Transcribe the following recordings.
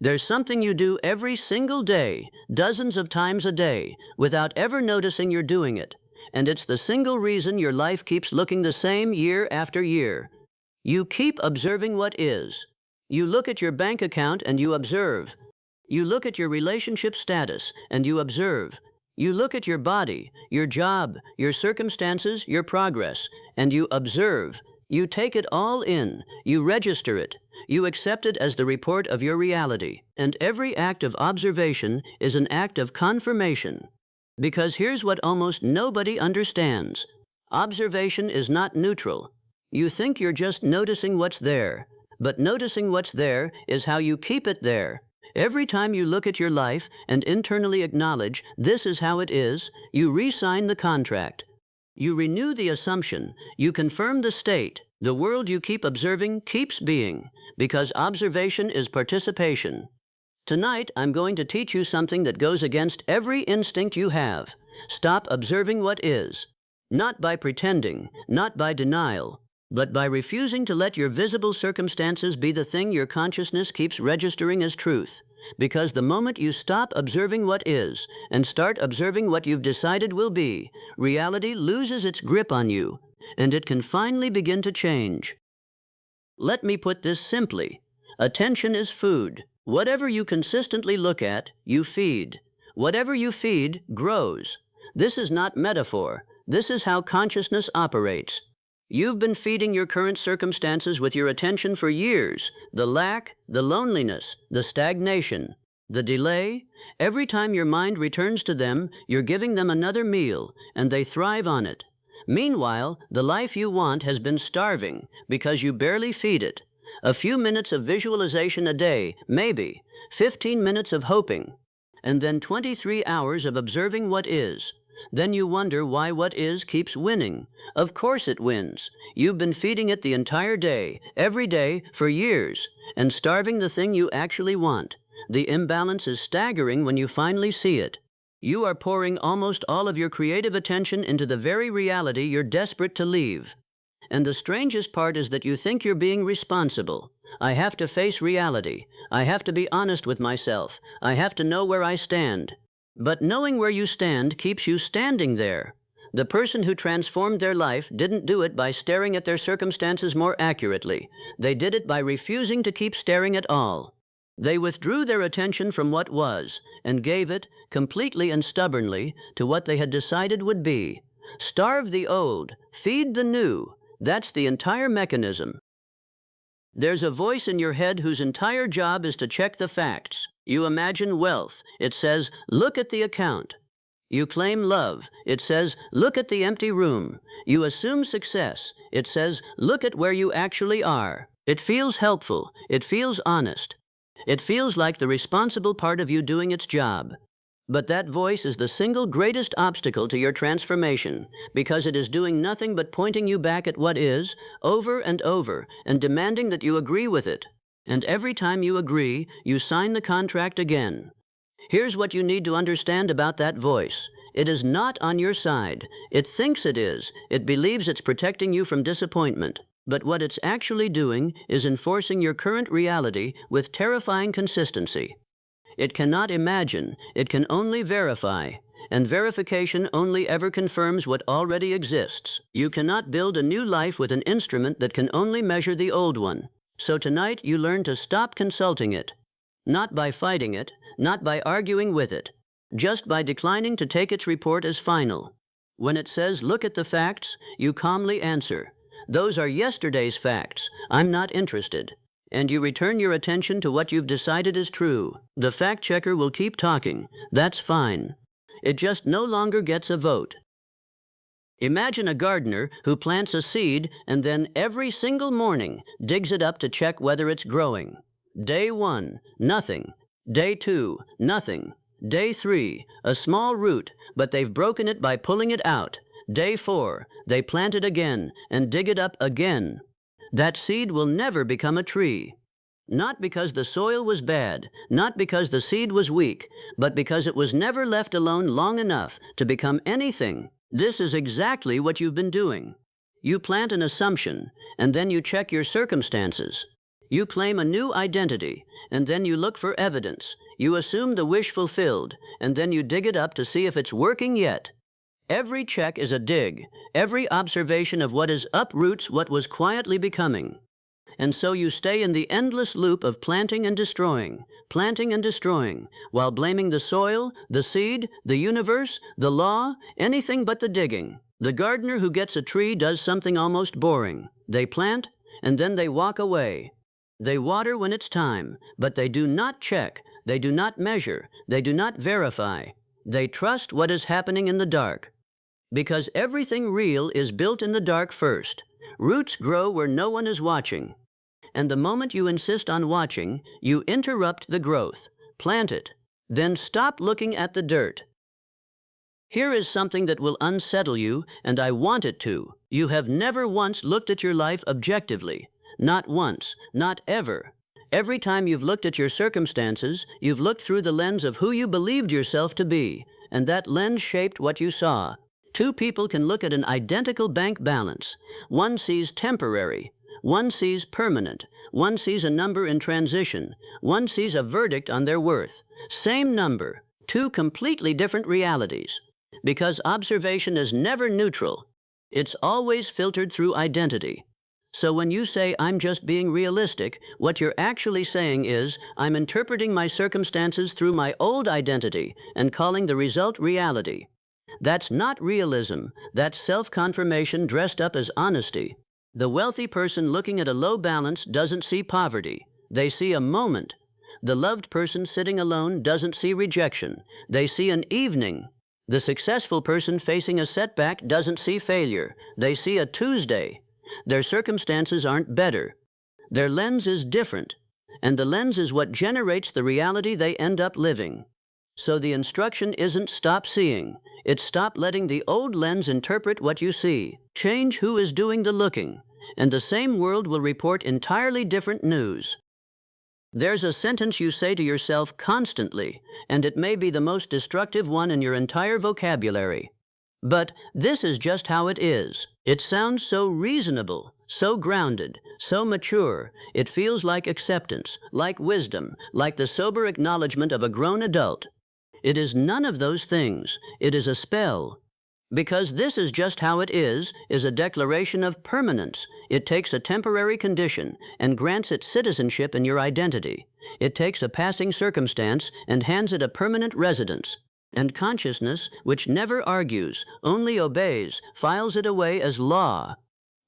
There's something you do every single day, dozens of times a day, without ever noticing you're doing it. And it's the single reason your life keeps looking the same year after year. You keep observing what is. You look at your bank account and you observe. You look at your relationship status and you observe. You look at your body, your job, your circumstances, your progress, and you observe. You take it all in. You register it. You accept it as the report of your reality. And every act of observation is an act of confirmation. Because here's what almost nobody understands. Observation is not neutral. You think you're just noticing what's there. But noticing what's there is how you keep it there. Every time you look at your life and internally acknowledge this is how it is, you re-sign the contract. You renew the assumption. You confirm the state. The world you keep observing keeps being, because observation is participation. Tonight, I'm going to teach you something that goes against every instinct you have. Stop observing what is. Not by pretending, not by denial, but by refusing to let your visible circumstances be the thing your consciousness keeps registering as truth. Because the moment you stop observing what is and start observing what you've decided will be, reality loses its grip on you, and it can finally begin to change. Let me put this simply. Attention is food. Whatever you consistently look at, you feed. Whatever you feed grows. This is not metaphor. This is how consciousness operates. You've been feeding your current circumstances with your attention for years. The lack, the loneliness, the stagnation, the delay. Every time your mind returns to them, you're giving them another meal, and they thrive on it. Meanwhile, the life you want has been starving because you barely feed it. A few minutes of visualization a day, maybe. 15 minutes of hoping. And then 23 hours of observing what is. Then you wonder why what is keeps winning. Of course it wins. You've been feeding it the entire day, every day, for years, and starving the thing you actually want. The imbalance is staggering when you finally see it. You are pouring almost all of your creative attention into the very reality you're desperate to leave. And the strangest part is that you think you're being responsible. I have to face reality. I have to be honest with myself. I have to know where I stand. But knowing where you stand keeps you standing there. The person who transformed their life didn't do it by staring at their circumstances more accurately. They did it by refusing to keep staring at all. They withdrew their attention from what was and gave it, completely and stubbornly, to what they had decided would be. Starve the old, feed the new. That's the entire mechanism. There's a voice in your head whose entire job is to check the facts. You imagine wealth. It says, look at the account. You claim love. It says, look at the empty room. You assume success. It says, look at where you actually are. It feels helpful. It feels honest. It feels like the responsible part of you doing its job. But that voice is the single greatest obstacle to your transformation, because it is doing nothing but pointing you back at what is, over and over, and demanding that you agree with it. And every time you agree, you sign the contract again. Here's what you need to understand about that voice. It is not on your side. It thinks it is. It believes it's protecting you from disappointment. But what it's actually doing is enforcing your current reality with terrifying consistency. It cannot imagine. It can only verify. And verification only ever confirms what already exists. You cannot build a new life with an instrument that can only measure the old one. So tonight you learn to stop consulting it. Not by fighting it, not by arguing with it, just by declining to take its report as final. When it says, look at the facts, you calmly answer, those are yesterday's facts. I'm not interested. And you return your attention to what you've decided is true. The fact checker will keep talking. That's fine. It just no longer gets a vote. Imagine a gardener who plants a seed and then every single morning digs it up to check whether it's growing. Day 1, nothing. Day 2, nothing. Day 3, a small root, but they've broken it by pulling it out. Day 4, they plant it again and dig it up again. That seed will never become a tree. Not because the soil was bad, not because the seed was weak, but because it was never left alone long enough to become anything. This is exactly what you've been doing. You plant an assumption, and then you check your circumstances. You claim a new identity, and then you look for evidence. You assume the wish fulfilled, and then you dig it up to see if it's working yet. Every check is a dig. Every observation of what is uproots what was quietly becoming. And so you stay in the endless loop of planting and destroying, while blaming the soil, the seed, the universe, the law, anything but the digging. The gardener who gets a tree does something almost boring. They plant, and then they walk away. They water when it's time, but they do not check, they do not measure, they do not verify. They trust what is happening in the dark. Because everything real is built in the dark first. Roots grow where no one is watching. And the moment you insist on watching, you interrupt the growth. Plant it. Then stop looking at the dirt. Here is something that will unsettle you, and I want it to. You have never once looked at your life objectively. Not once. Not ever. Every time you've looked at your circumstances, you've looked through the lens of who you believed yourself to be, and that lens shaped what you saw. Two people can look at an identical bank balance. One sees temporary. One sees permanent. One sees a number in transition. One sees a verdict on their worth. Same number. Two completely different realities. Because observation is never neutral. It's always filtered through identity. So when you say, I'm just being realistic, what you're actually saying is, I'm interpreting my circumstances through my old identity and calling the result reality. That's not realism. That's self-confirmation dressed up as honesty. The wealthy person looking at a low balance doesn't see poverty. They see a moment. The loved person sitting alone doesn't see rejection. They see an evening. The successful person facing a setback doesn't see failure. They see a Tuesday. Their circumstances aren't better. Their lens is different. And the lens is what generates the reality they end up living. So the instruction isn't stop seeing. It's stop letting the old lens interpret what you see. Change who is doing the looking, and the same world will report entirely different news. There's a sentence you say to yourself constantly, and it may be the most destructive one in your entire vocabulary. But this is just how it is. It sounds so reasonable, so grounded, so mature. It feels like acceptance, like wisdom, like the sober acknowledgement of a grown adult. It is none of those things. It is a spell. Because this is just how it is a declaration of permanence. It takes a temporary condition and grants it citizenship in your identity. It takes a passing circumstance and hands it a permanent residence. And consciousness, which never argues, only obeys, files it away as law.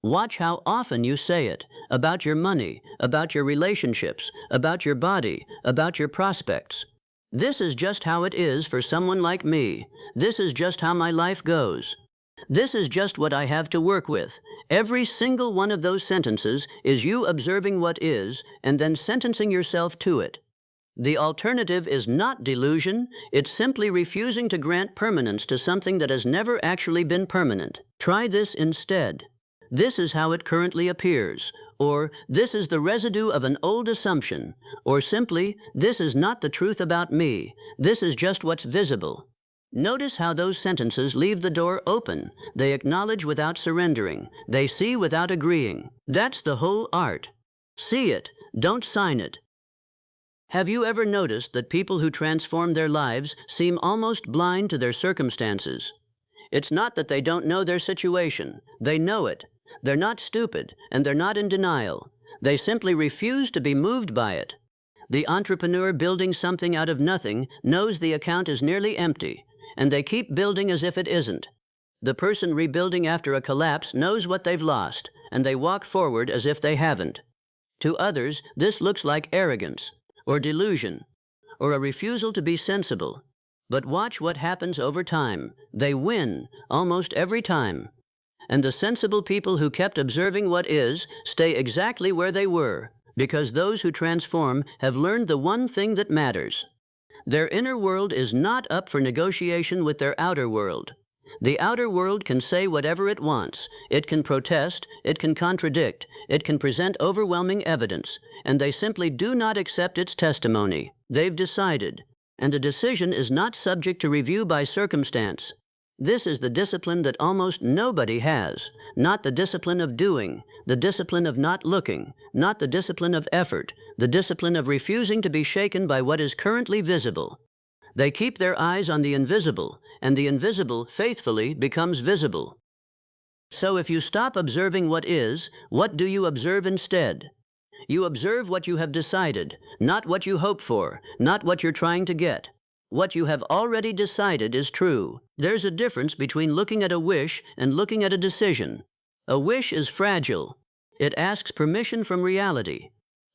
Watch how often you say it, about your money, about your relationships, about your body, about your prospects. This is just how it is for someone like me. This is just how my life goes. This is just what I have to work with. Every single one of those sentences is you observing what is and then sentencing yourself to it. The alternative is not delusion. It's simply refusing to grant permanence to something that has never actually been permanent. Try this instead. This is how it currently appears. Or, this is the residue of an old assumption. Or simply, this is not the truth about me. This is just what's visible. Notice how those sentences leave the door open. They acknowledge without surrendering. They see without agreeing. That's the whole art. See it. Don't sign it. Have you ever noticed that people who transform their lives seem almost blind to their circumstances? It's not that they don't know their situation. They know it. They're not stupid, and they're not in denial. They simply refuse to be moved by it. The entrepreneur building something out of nothing knows the account is nearly empty, and they keep building as if it isn't. The person rebuilding after a collapse knows what they've lost, and they walk forward as if they haven't. To others, this looks like arrogance, or delusion, or a refusal to be sensible. But watch what happens over time. They win, almost every time. And the sensible people who kept observing what is stay exactly where they were, because those who transform have learned the one thing that matters. Their inner world is not up for negotiation with their outer world. The outer world can say whatever it wants. It can protest, it can contradict, it can present overwhelming evidence, and they simply do not accept its testimony. They've decided, and a decision is not subject to review by circumstance. This is the discipline that almost nobody has, not the discipline of doing, the discipline of not looking, not the discipline of effort, the discipline of refusing to be shaken by what is currently visible. They keep their eyes on the invisible, and the invisible faithfully becomes visible. So if you stop observing what is, what do you observe instead? You observe what you have decided, not what you hope for, not what you're trying to get. What you have already decided is true. There's a difference between looking at a wish and looking at a decision. A wish is fragile. It asks permission from reality.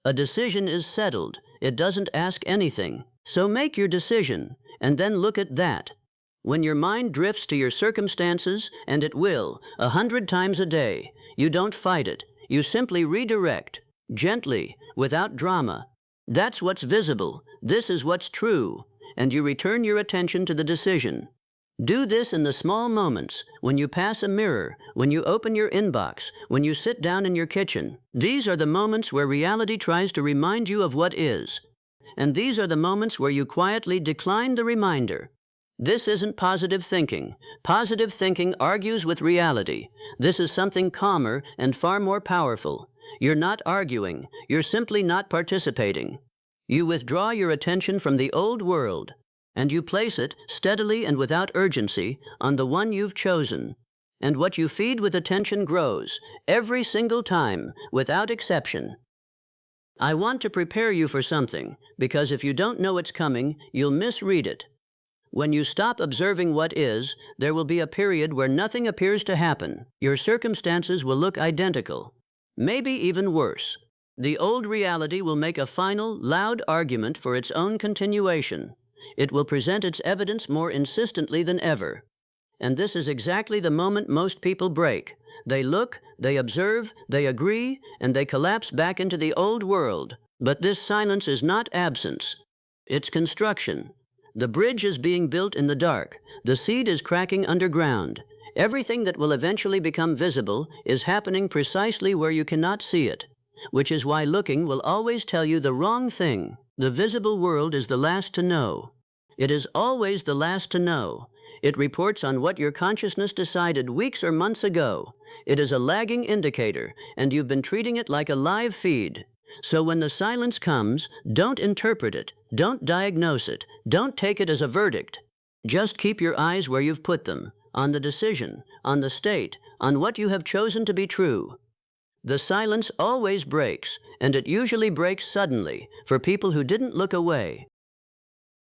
A decision is settled. It doesn't ask anything. So make your decision, and then look at that. When your mind drifts to your circumstances, and it will, 100 times a day, you don't fight it. You simply redirect, gently, without drama. That's what's visible. This is what's true. And you return your attention to the decision. Do this in the small moments, when you pass a mirror, when you open your inbox, when you sit down in your kitchen. These are the moments where reality tries to remind you of what is. And these are the moments where you quietly decline the reminder. This isn't positive thinking. Positive thinking argues with reality. This is something calmer and far more powerful. You're not arguing. You're simply not participating. You withdraw your attention from the old world, and you place it, steadily and without urgency, on the one you've chosen. And what you feed with attention grows, every single time, without exception. I want to prepare you for something, because if you don't know it's coming, you'll misread it. When you stop observing what is, there will be a period where nothing appears to happen. Your circumstances will look identical, maybe even worse. The old reality will make a final, loud argument for its own continuation. It will present its evidence more insistently than ever. And this is exactly the moment most people break. They look, they observe, they agree, and they collapse back into the old world. But this silence is not absence. It's construction. The bridge is being built in the dark. The seed is cracking underground. Everything that will eventually become visible is happening precisely where you cannot see it, which is why looking will always tell you the wrong thing. The visible world is the last to know. It is always the last to know. It reports on what your consciousness decided weeks or months ago. It is a lagging indicator, and you've been treating it like a live feed. So when the silence comes, don't interpret it, don't diagnose it, don't take it as a verdict. Just keep your eyes where you've put them, on the decision, on the state, on what you have chosen to be true. The silence always breaks, and it usually breaks suddenly, for people who didn't look away.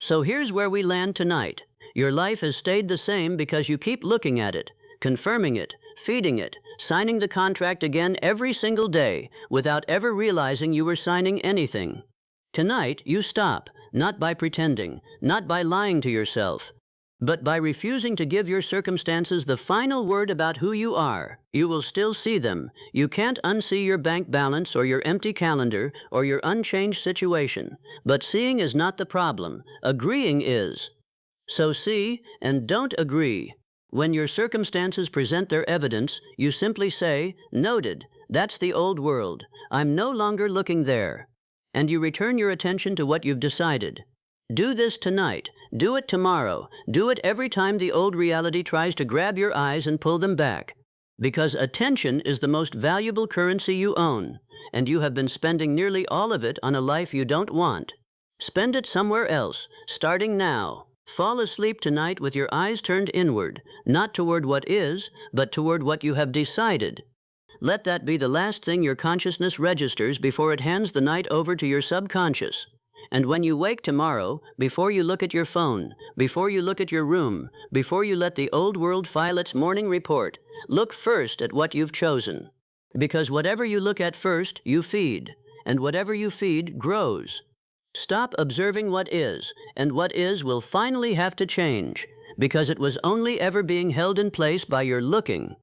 So here's where we land tonight. Your life has stayed the same because you keep looking at it, confirming it, feeding it, signing the contract again every single day, without ever realizing you were signing anything. Tonight, you stop, not by pretending, not by lying to yourself, but by refusing to give your circumstances the final word about who you are. You will still see them. You can't unsee your bank balance or your empty calendar or your unchanged situation. But seeing is not the problem. Agreeing is. So see and don't agree. When your circumstances present their evidence, you simply say, "Noted, that's the old world. I'm no longer looking there." And you return your attention to what you've decided. Do this tonight. Do it tomorrow. Do it every time the old reality tries to grab your eyes and pull them back. Because attention is the most valuable currency you own, and you have been spending nearly all of it on a life you don't want. Spend it somewhere else, starting now. Fall asleep tonight with your eyes turned inward, not toward what is, but toward what you have decided. Let that be the last thing your consciousness registers before it hands the night over to your subconscious. And when you wake tomorrow, before you look at your phone, before you look at your room, before you let the old world file its morning report, look first at what you've chosen. Because whatever you look at first, you feed, and whatever you feed grows. Stop observing what is, and what is will finally have to change, because it was only ever being held in place by your looking.